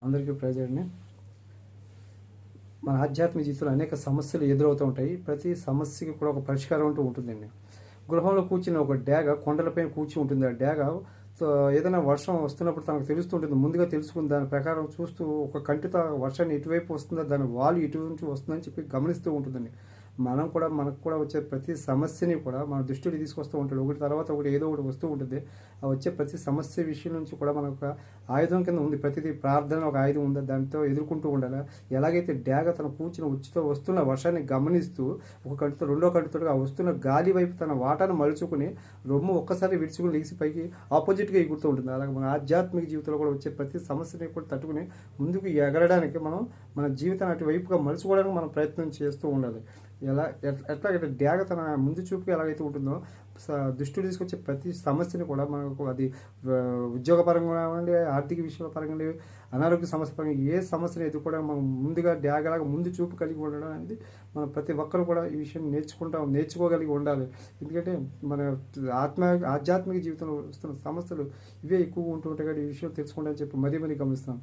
అందరికీ ప్రజలని మన ఆధ్యాత్మిక జీవితంలో అనేక సమస్యలు ఎదురవుతూ ఉంటాయి. ప్రతి సమస్యకి కూడా ఒక పరిష్కారం అంటూ ఉంటుందండి. గృహంలో కూర్చుని ఒక డేగ కొండలపైన కూర్చుని ఉంటుంది. ఆ డేగ ఏదైనా వర్షం వస్తున్నప్పుడు తనకు తెలుస్తుంటుంది. ముందుగా తెలుసుకుని దాని ప్రకారం చూస్తూ ఒక కంటితో వర్షాన్ని ఎటువైపు వస్తుందో దాని వాలు ఇటు నుంచి వస్తుందని చెప్పి గమనిస్తూ ఉంటుందండి. మనకు కూడా వచ్చే ప్రతి సమస్యని కూడా మన దృష్టికి తీసుకొస్తూ ఉంటాడు. ఒకటి తర్వాత ఒకటి ఏదో ఒకటి వస్తూ ఉంటుంది. ఆ వచ్చే ప్రతి సమస్య విషయం నుంచి కూడా మనకు ఒక ఆయుధం కింద ఉంది. ప్రతిదీ ప్రార్థన ఒక ఆయుధం ఉంది. దాంతో ఎదుర్కొంటూ ఉండాలి. ఎలాగైతే డేగ తన కూర్చుని వస్తున్న వర్షాన్ని గమనిస్తూ ఒక కంటితో రెండో కంటితో ఆ వస్తున్న గాలి వైపు తన వాటాను మలుచుకుని రొమ్ము ఒక్కసారి విడుచుకుని లేచి పైకి ఆపోజిట్గా ఎగురుతూ ఉంటుంది. అలాగే మన ఆధ్యాత్మిక జీవితంలో కూడా వచ్చే ప్రతి సమస్యని కూడా తట్టుకుని ముందుకు ఎగరడానికి మన జీవితాన్ని అటువైపుగా మలుచుకోవడానికి మనం ప్రయత్నం చేస్తూ ఉండాలి. ఎట్లాగైతే డేగ తన ముందు చూపుకి ఎలాగైతే ఉంటుందో దృష్టి తీసుకొచ్చే ప్రతి సమస్యని కూడా మనకు అది ఉద్యోగపరంగా కానివ్వండి, ఆర్థిక విషయాల పరంగా, అనారోగ్య సమస్య పరంగా ఏ సమస్యను ఎదుర్కోవడానికి మనం ముందుగా డేగలాగా ముందు చూపు కలిగి ఉండడం అనేది మనం ప్రతి ఒక్కరు కూడా ఈ విషయం నేర్చుకోగలిగి ఉండాలి. ఎందుకంటే మన ఆధ్యాత్మిక జీవితంలో వస్తున్న సమస్యలు ఇవే ఎక్కువగా ఉంటూ ఉంటాయి. కాబట్టి ఈ విషయం తెలుసుకుంటామని చెప్పి మరీ గమనిస్తాం.